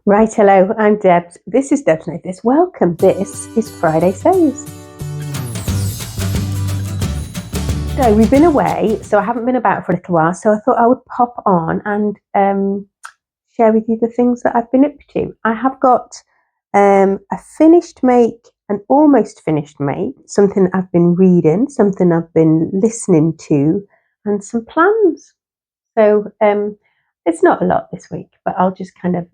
Right, hello, I'm Debs. This is Debs Notice. Welcome. This is Fridaysews. So we've been away, so I haven't been about for a little while, so I thought I would pop on and share with you the things that I've been up to. I have got a finished make, an almost finished make, something I've been reading, something I've been listening to, and some plans. So it's not a lot this week, but I'll just kind of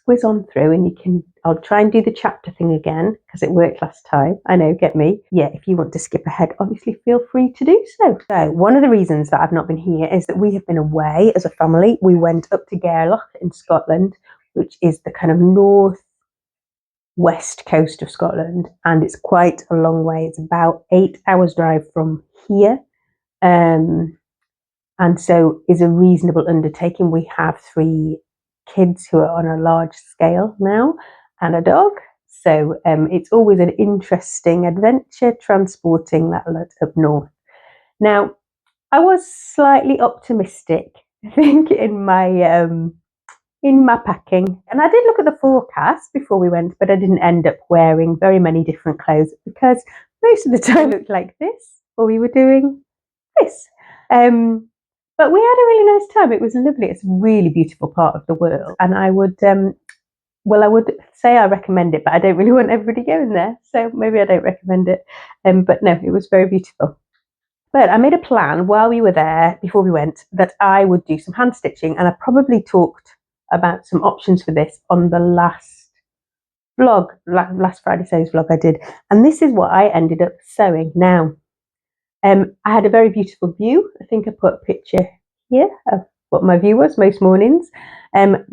whiz on through and I'll try and do the chapter thing again because it worked last time. I know, get me. Yeah, if you want to skip ahead, obviously feel free to do so. So one of the reasons that I've not been here is that we have been away as a family. We went up to Gairloch in Scotland, which is the kind of north west coast of Scotland, and it's quite a long way. It's about 8 hours drive from here. And so is a reasonable undertaking. We have 3 kids who are on a large scale now and a dog, so it's always an interesting adventure transporting that lot up north. Now I was slightly optimistic, I think, in my packing, and I did look at the forecast before we went, but I didn't end up wearing very many different clothes because most of the time it looked like this, or we were doing this. But we had a really nice time. It was lovely. It's a really beautiful part of the world. And I would say I recommend it, but I don't really want everybody going there. So maybe I don't recommend it. But no, it was very beautiful. But I made a plan while we were there, before we went, that I would do some hand stitching. And I probably talked about some options for this on the last vlog, last Fridaysews vlog I did. And this is what I ended up sewing now. I had a very beautiful view. I think I put a picture here of what my view was most mornings.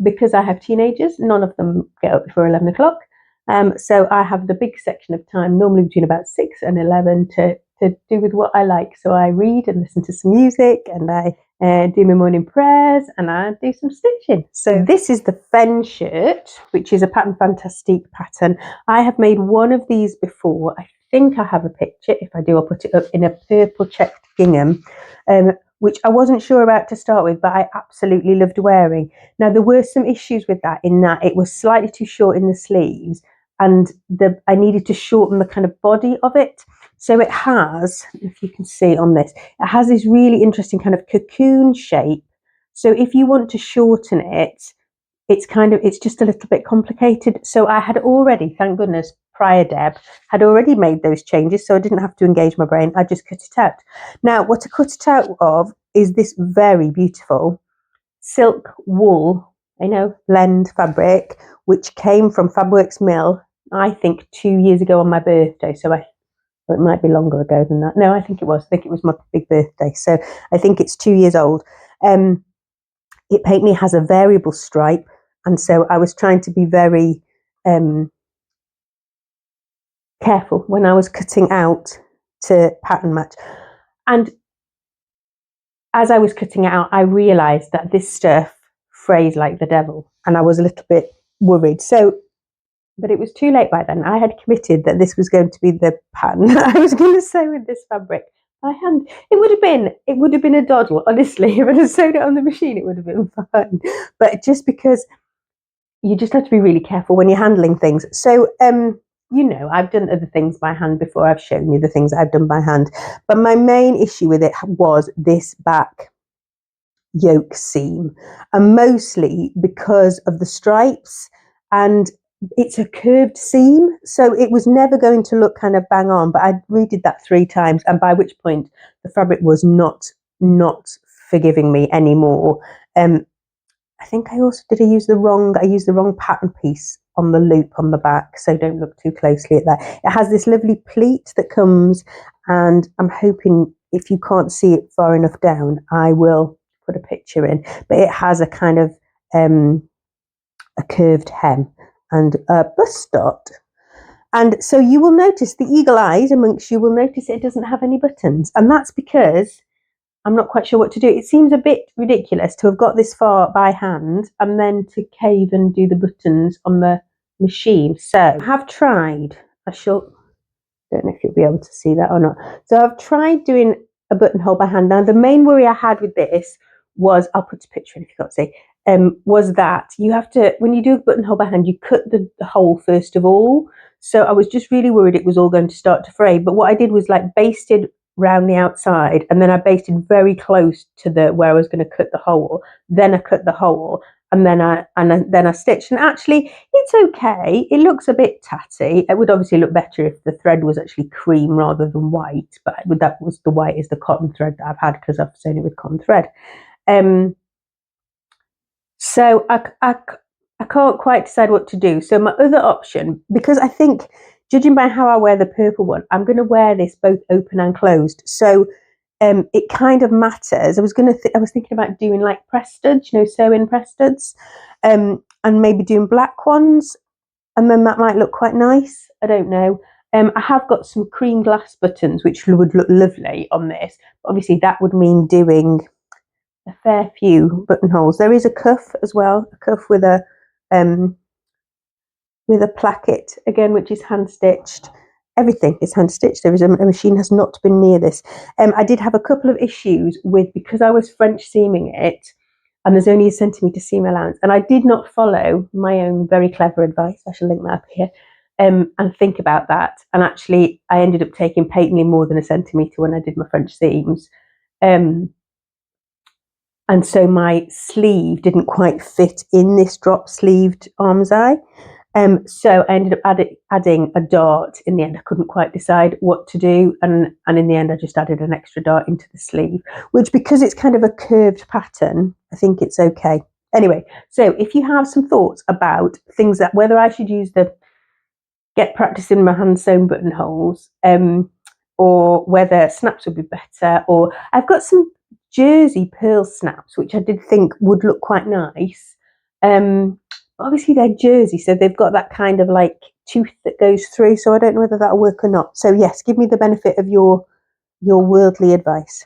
Because I have teenagers, none of them get up before 11 o'clock. So I have the big section of time, normally between about 6 and 11, to do with what I like. So I read and listen to some music, and I do my morning prayers, and I do some stitching. So this is the Phen shirt, which is a Pattern Fantastique pattern. I have made one of these before. I think I have a picture. If I do, I'll put it up, in a purple checked gingham, which I wasn't sure about to start with, but I absolutely loved wearing. Now, there were some issues with that, in that it was slightly too short in the sleeves, and I needed to shorten the kind of body of it. So it has, if you can see on this, it has this really interesting kind of cocoon shape. So if you want to shorten it, it's just a little bit complicated. So I had already, thank goodness, prior Deb had already made those changes, so I didn't have to engage my brain. I just cut it out. Now, what I cut it out of is this very beautiful silk wool, blend fabric, which came from Fabworks Mill, I think 2 years ago on my birthday. So it might be longer ago than that. No, I think it was my big birthday. So I think it's 2 years old. It patently has a variable stripe, and so I was trying to be very careful when I was cutting out to pattern match. And as I was cutting it out, I realised that this stuff frays like the devil, and I was a little bit worried. But it was too late by then. I had committed that this was going to be the pattern that I was going to sew with this fabric by hand. It would have been a doddle, honestly. If I'd have sewed it on the machine, it would have been fun. But just because you just have to be really careful when you're handling things. So, I've done other things by hand before. I've shown you the things I've done by hand. But my main issue with it was this back yoke seam, and mostly because of the stripes, and it's a curved seam, so it was never going to look kind of bang on. But I redid that 3 times, and by which point the fabric was not forgiving me anymore. I think I used the wrong pattern piece on the loop on the back, so don't look too closely at that. It has this lovely pleat that comes, and I'm hoping, if you can't see it far enough down, I will put a picture in, but it has a kind of a curved hem and a bust dot. And so you will notice, the eagle eyes amongst you will notice it doesn't have any buttons, and that's because I'm not quite sure what to do. It seems a bit ridiculous to have got this far by hand and then to cave and do the buttons on the machine. So I have tried, don't know if you'll be able to see that or not. So I've tried doing a buttonhole by hand. Now, the main worry I had with this was, I'll put a picture in if you can't see, was that you have to, when you do a buttonhole by hand, you cut the hole first of all. So I was just really worried it was all going to start to fray. But what I did was like basted round the outside, and then I basted very close to the where I was going to cut the hole. Then I cut the hole, and then I stitched. And actually, it's okay. It looks a bit tatty. It would obviously look better if the thread was actually cream rather than white. But that was the white is the cotton thread that I've had because I've sewn it with cotton thread. So I can't quite decide what to do. So my other option, because I think, judging by how I wear the purple one, I'm going to wear this both open and closed. So it kind of matters. I was thinking about doing like press studs, sew-in press studs, and maybe doing black ones, and then that might look quite nice. I don't know. I have got some cream glass buttons, which would look lovely on this. Obviously, that would mean doing a fair few buttonholes. There is a cuff as well, a cuff with a placket again, which is hand stitched. Everything is hand stitched. There is a machine has not been near this. I did have a couple of issues with, because I was French seaming it, and there's only a centimetre seam allowance, and I did not follow my own very clever advice. I shall link that up here. And think about that. And actually, I ended up taking patently more than a centimetre when I did my French seams. And so my sleeve didn't quite fit in this drop sleeved armscye. So I ended up adding a dart in the end. I couldn't quite decide what to do. And in the end, I just added an extra dart into the sleeve, which, because it's kind of a curved pattern, I think it's okay. Anyway, so if you have some thoughts about things that, whether I should use the get practicing my hand sewn buttonholes, or whether snaps would be better, or I've got some jersey pearl snaps, which I did think would look quite nice. Obviously they're jersey, so they've got that kind of like tooth that goes through, so I don't know whether that'll work or not. So yes, give me the benefit of your worldly advice.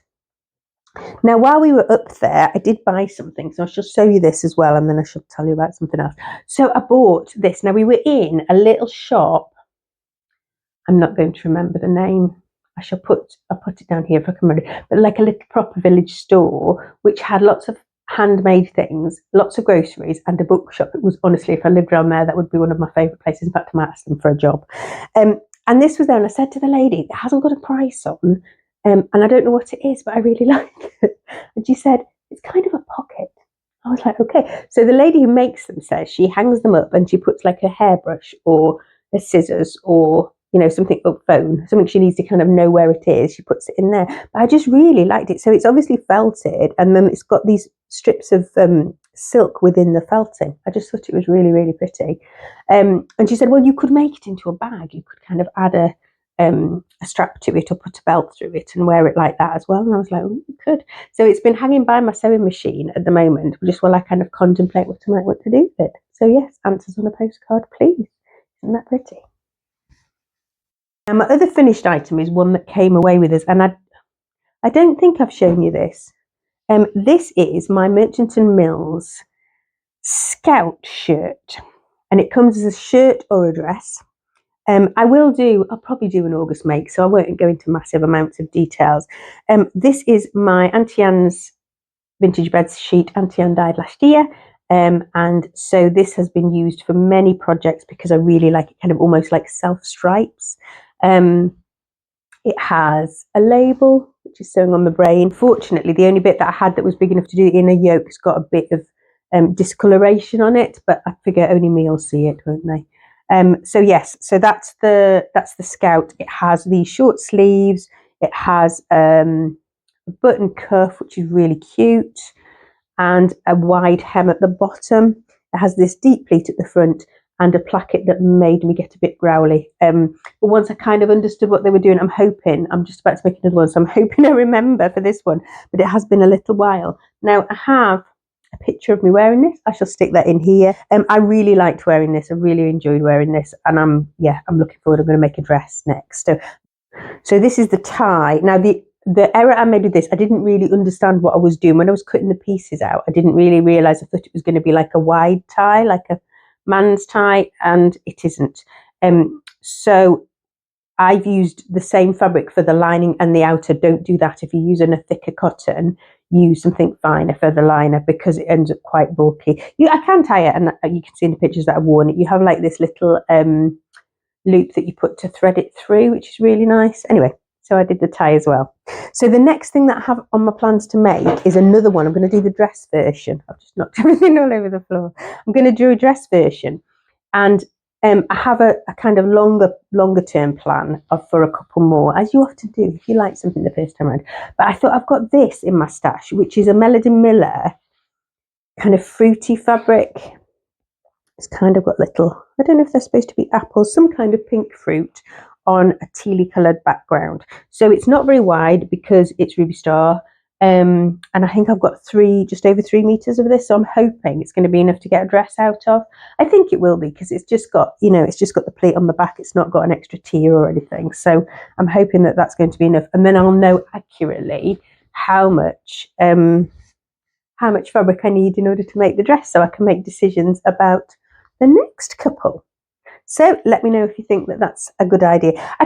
Now, while we were up there, I did buy something, so I shall show you this as well, and then I shall tell you about something else. So I bought this. Now, we were in a little shop. I'm not going to remember the name. I'll put it down here if I can remember. But like a little proper village store, which had lots of handmade things, lots of groceries, and a bookshop. It was, honestly, if I lived around there, that would be one of my favourite places. In fact, I might ask them for a job. And this was there, and I said to the lady, it hasn't got a price on, and I don't know what it is, but I really like it. And she said, it's kind of a pocket. I was like, okay. So the lady who makes them says she hangs them up and she puts like a hairbrush or a scissors or something, something she needs to kind of know where it is. She puts it in there. But I just really liked it. So it's obviously felted, and then it's got these strips of silk within the felting. I just thought it was really, really pretty. And she said, well, you could make it into a bag. You could kind of add a strap to it or put a belt through it and wear it like that as well. And I was like, oh, you could. So it's been hanging by my sewing machine at the moment, just while I kind of contemplate what I might want to do with it. So yes, answers on a postcard, please. Isn't that pretty? Now, my other finished item is one that came away with us, and I don't think I've shown you this. This is my Merchant & Mills Scout shirt, and it comes as a shirt or a dress. I'll probably do an August make, so I won't go into massive amounts of details. This is my Auntie Anne's vintage bed sheet. Auntie Anne died last year. And so this has been used for many projects because I really like it, kind of almost like self stripes. It has a label which is sewn on the brain. Fortunately, the only bit that I had that was big enough to do the inner yoke's got a bit of discoloration on it, but I figure only me will see it, won't they? So yes, so that's the Scout. It has these short sleeves. It has a button cuff, which is really cute, and a wide hem at the bottom. It has this deep pleat at the front and a placket that made me get a bit growly. But once I kind of understood what they were doing, I'm just about to make another one, so I'm hoping I remember for this one, but it has been a little while. Now, I have a picture of me wearing this. I shall stick that in here. I really liked wearing this. I really enjoyed wearing this, and I'm looking forward. I'm going to make a dress next. So this is the tie. Now, the error I made with this, I didn't really understand what I was doing. When I was cutting the pieces out, I didn't really realise. I thought it was going to be like a wide tie, like a man's tie, and it isn't. So I've used the same fabric for the lining and the outer. Don't do that. If you're using a thicker cotton, use something finer for the liner because it ends up quite bulky. I can tie it, and you can see in the pictures that I've worn it, you have like this little loop that you put to thread it through, which is really nice. Anyway, so I did the tie as well. So the next thing that I have on my plans to make is another one. I'm going to do the dress version. I've just knocked everything all over the floor. I'm going to do a dress version, and I have a kind of longer term plan for a couple more, as you often do if you like something the first time around. But I thought I've got this in my stash, which is a Melody Miller kind of fruity fabric. It's kind of got little, I don't know if they're supposed to be apples, some kind of pink fruit on a tealy coloured background. So it's not very wide because it's Ruby Star. And I think I've got just over 3 meters of this. So I'm hoping it's going to be enough to get a dress out of. I think it will be because it's just got, it's just got the pleat on the back. It's not got an extra tier or anything. So I'm hoping that that's going to be enough. And then I'll know accurately how much fabric I need in order to make the dress, so I can make decisions about the next couple. So let me know if you think that that's a good idea. I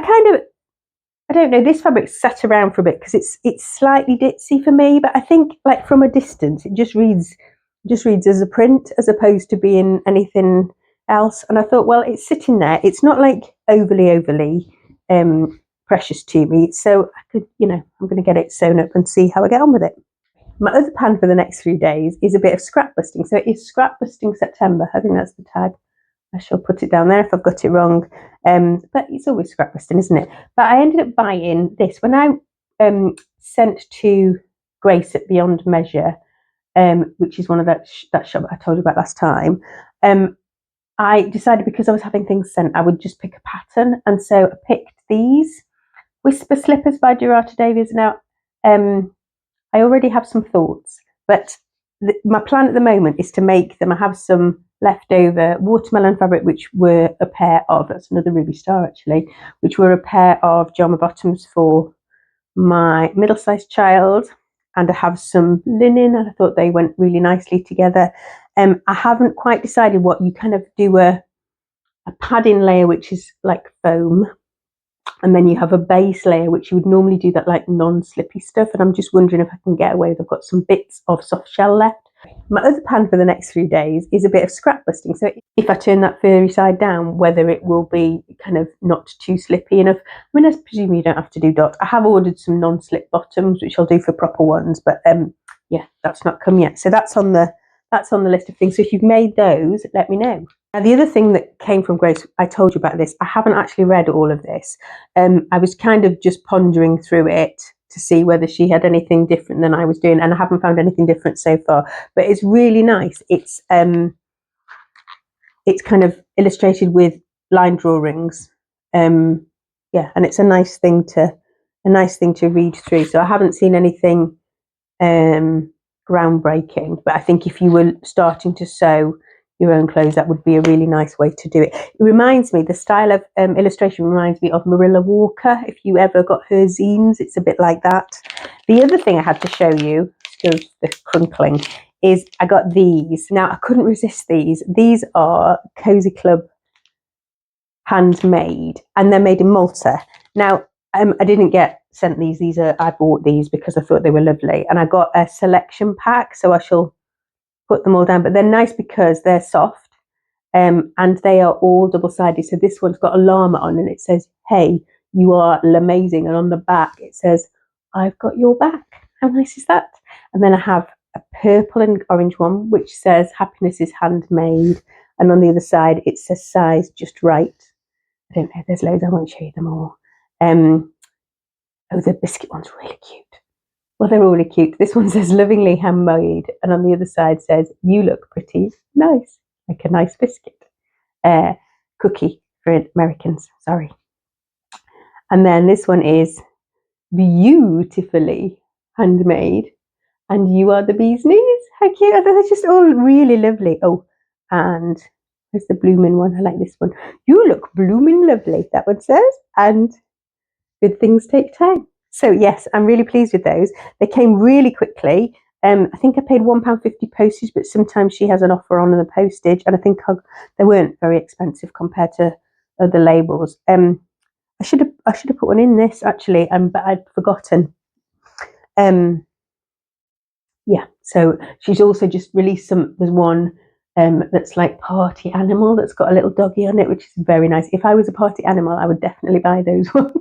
don't know, this fabric's sat around for a bit because it's slightly ditzy for me, but I think like from a distance it just reads as a print as opposed to being anything else. And I thought, well, it's sitting there, it's not like overly precious to me, so I could, I'm going to get it sewn up and see how I get on with it. My other plan for the next few days is a bit of scrap busting. So it is Scrap Busting September. I think that's the tag. I shall put it down there if I've got it wrong. But it's always scrap busting, isn't it? But I ended up buying this. When I sent to Grace at Beyond Measure, which is one of that shop I told you about last time, I decided because I was having things sent, I would just pick a pattern. And so I picked these Whisper Slippers by Dhurata Davies. Now, I already have some thoughts, but my plan at the moment is to make them. I have some leftover watermelon fabric, which were a pair of, that's another Ruby Star actually, which were a pair of Jama bottoms for my middle-sized child. And I have some linen, and I thought they went really nicely together. I haven't quite decided what you kind of do a padding layer, which is like foam. And then you have a base layer, which you would normally do that like non-slippy stuff. And I'm just wondering if I can get away with, I've got some bits of soft shell left. My other plan for the next few days is a bit of scrap busting. So if I turn that furry side down, whether it will be kind of not too slippy enough. I mean, I presume you don't have to do dots. I have ordered some non-slip bottoms, which I'll do for proper ones. But yeah, that's not come yet. So that's on the list of things. So if you've made those, let me know. Now, the other thing that came from Grace, I told you about this. I haven't actually read all of this. I was kind of just pondering through it to see whether she had anything different than I was doing, and I haven't found anything different so far. But it's really nice. It's kind of illustrated with line drawings. Yeah, and it's a nice thing to read through. So I haven't seen anything groundbreaking, but I think if you were starting to sew your own clothes, that would be a really nice way to do it. It reminds me, the style of illustration reminds me of Marilla Walker. If you ever got her zines, it's a bit like that. The other thing I had to show you, still the crinkling, is I got these. Now, I couldn't resist these. These are Cozy Club handmade, and they're made in Malta. Now, I didn't get sent these. I bought these because I thought they were lovely, and I got a selection pack, so I shall put them all down. But they're nice because they're soft, and they are all double-sided. So this one's got a llama on, and it says, "Hey, you are amazing," and on the back it says, "I've got your back." How nice is that? And then I have a purple and orange one which says, "Happiness is handmade," and on the other side it says, "Size just right." I don't know, there's loads, I won't show you them all. Oh, the biscuit one's really cute. Well, they're all really cute. This one says "Lovingly handmade," and on the other side says, "You look pretty nice," like a nice biscuit. Cookie for Americans, sorry. And then this one is "Beautifully handmade," and "You are the bee's knees." How cute. They're just all really lovely. Oh, and there's the blooming one. I like this one. "You look blooming lovely," that one says, and "Good things take time." So yes, I'm really pleased with those. They came really quickly. I think I paid £1.50 postage, but sometimes she has an offer on the postage, and I think they weren't very expensive compared to other labels. I should have put one in this actually, but I'd forgotten. yeah, so she's also just released there's one that's like party animal that's got a little doggy on it, which is very nice. If I was a party animal, I would definitely buy those ones.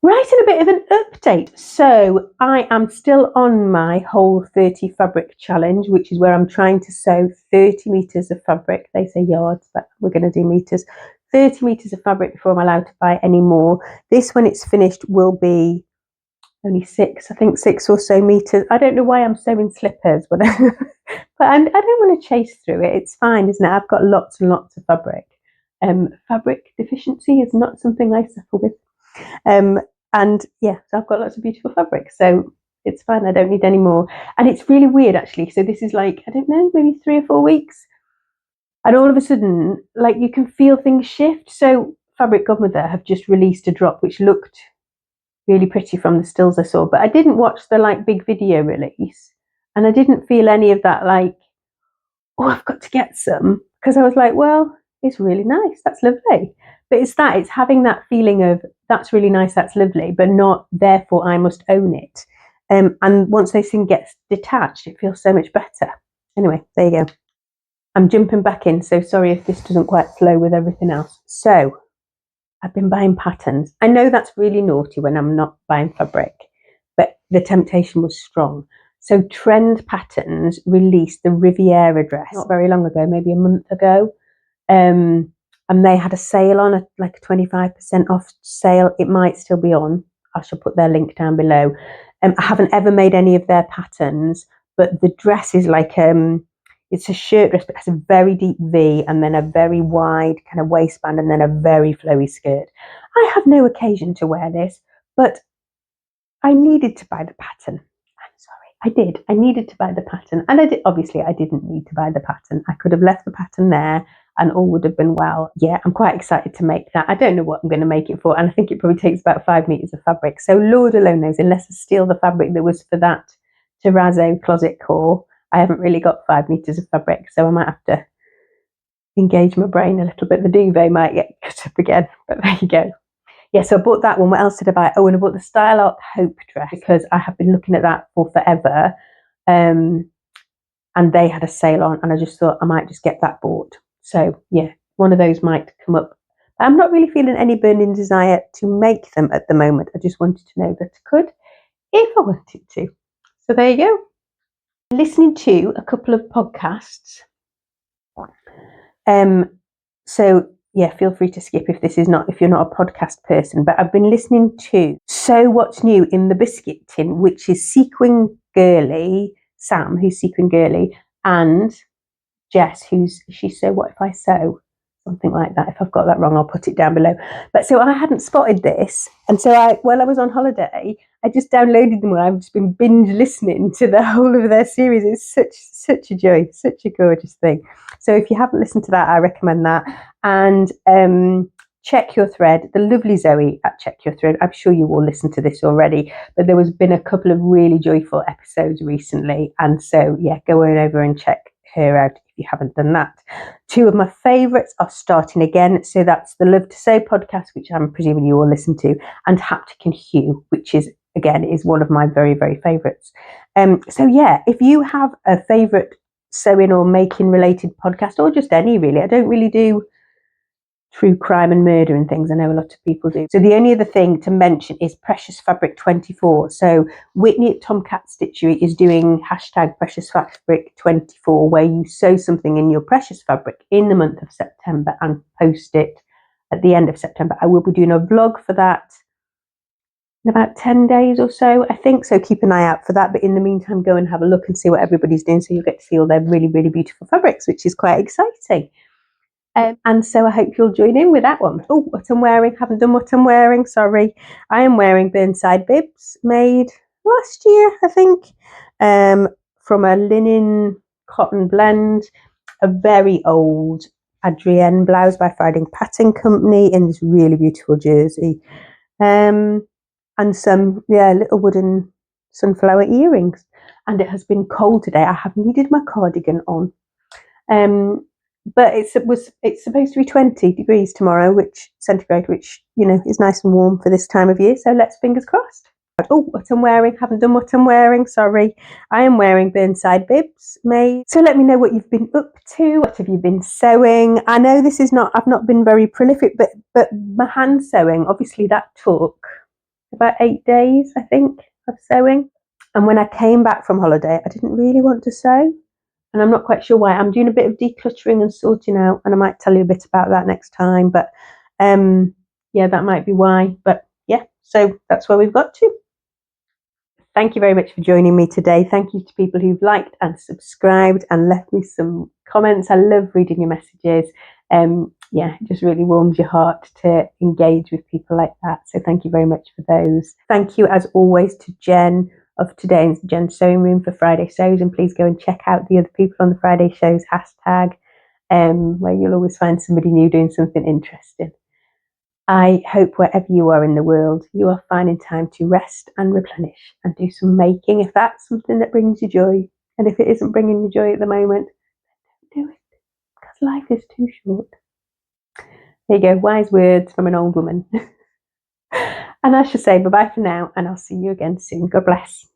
Right, and a bit of an update. So I am still on my whole 30 fabric challenge, which is where I'm trying to sew 30 meters of fabric. They say yards, but we're going to do meters. 30 meters of fabric before I'm allowed to buy any more. This, when it's finished, will be only 6 or so meters. I don't know why I'm sewing slippers, but I don't want to chase through it. It's fine, isn't it? I've got lots and lots of fabric. Fabric deficiency is not something I suffer with. And yeah, so I've got lots of beautiful fabric, so it's fine. I don't need any more. And it's really weird, actually. So this is like, I don't know, maybe 3 or 4 weeks. And all of a sudden, like, you can feel things shift. So Fabric Godmother have just released a drop, which looked really pretty from the stills I saw, but I didn't watch the like big video release, and I didn't feel any of that like, oh, I've got to get some, because I was like, well, it's really nice, that's lovely. But it's having that feeling of that's really nice, that's lovely, but not therefore I must own it. And once those things get detached, it feels so much better. Anyway, there you go. I'm jumping back in, so sorry if this doesn't quite flow with everything else. So I've been buying patterns. I know that's really naughty when I'm not buying fabric, but the temptation was strong. So Trend Patterns released the Riviera dress not very long ago, maybe a month ago. And they had a sale on, like a 25% off sale. It might still be on. I shall put their link down below. I haven't ever made any of their patterns, but the dress is like, it's a shirt dress, but it has a very deep V and then a very wide kind of waistband and then a very flowy skirt. I have no occasion to wear this, but I needed to buy the pattern. I'm sorry, I did. I needed to buy the pattern. And I did. Obviously, I didn't need to buy the pattern. I could have left the pattern there and all would have been well. Yeah, I'm quite excited to make that. I don't know what I'm going to make it for, and I think it probably takes about 5 meters of fabric. So Lord alone knows, unless I steal the fabric that was for that terrazzo closet core, I haven't really got 5 meters of fabric, so I might have to engage my brain a little bit. The duvet might get cut up again, but there you go. Yeah, so I bought that one. What else did I buy? Oh, and I bought the Style Art Hope dress, because I have been looking at that for forever. And they had a sale on, and I just thought I might just get that bought. So yeah, one of those might come up. I'm not really feeling any burning desire to make them at the moment. I just wanted to know that I could if I wanted to. So there you go. Listening to a couple of podcasts. So yeah, feel free to skip if you're not a podcast person, but I've been listening to So What's New in the Biscuit Tin, which is Sequin Girly, Sam, who's Sequin Girly, and Jess, she's So What If I Sew? Something like that. If I've got that wrong, I'll put it down below. But so I hadn't spotted this. And so while I was on holiday, I just downloaded them, and I've just been binge listening to the whole of their series. It's such a joy, such a gorgeous thing. So if you haven't listened to that, I recommend that. And Check Your Thread, the lovely Zoe at Check Your Thread. I'm sure you all listened to this already, but there has been a couple of really joyful episodes recently. And so, yeah, go on over and check her out if you haven't done that. 2 of my favourites are starting again. So that's the Love to Sew podcast, which I'm presuming you all listen to, and Haptic and Hue, which is one of my very, very favourites. So yeah, if you have a favourite sewing or making related podcast, or just any really, I don't really do true crime and murder and things. I know a lot of people do. So the only other thing to mention is Precious Fabric 24. So Whitney at Tomcat Stitchery is doing hashtag Precious Fabric 24, where you sew something in your precious fabric in the month of September and post it at the end of September. I will be doing a vlog for that in about 10 days or so, I think. So keep an eye out for that. But in the meantime, go and have a look and see what everybody's doing. So you'll get to see all their really, really beautiful fabrics, which is quite exciting. And so I hope you'll join in with that one. Oh, what I'm wearing. Haven't done what I'm wearing. Sorry. I am wearing Burnside bibs made last year, I think, from a linen cotton blend. A very old Adrienne blouse by Friday Pattern Company in this really beautiful jersey. And some, little wooden sunflower earrings. And it has been cold today. I have needed my cardigan on. But it's supposed to be 20 degrees tomorrow, which centigrade, which is nice and warm for this time of year. So let's fingers crossed. Oh, what I'm wearing, haven't done what I'm wearing, sorry. I am wearing Burnside Bibs made. So let me know what you've been up to, what have you been sewing. I know this is not, I've not been very prolific, but my hand sewing, obviously that took about 8 days, I think, of sewing. And when I came back from holiday, I didn't really want to sew. And I'm not quite sure why. I'm doing a bit of decluttering and sorting out, and I might tell you a bit about that next time. But yeah, that might be why. But yeah, so that's where we've got to. Thank you very much for joining me today. Thank you to people who've liked and subscribed and left me some comments. I love reading your messages. Yeah, it just really warms your heart to engage with people like that. So thank you very much for those. Thank you, as always, to Jen of today's Jen Sewing Room for Fridaysews, and please go and check out the other people on the Fridaysews hashtag, where you'll always find somebody new doing something interesting. I hope wherever you are in the world, you are finding time to rest and replenish and do some making if that's something that brings you joy. And if it isn't bringing you joy at the moment, don't do it, because life is too short. There you go, wise words from an old woman. And I shall say bye-bye for now, and I'll see you again soon. God bless.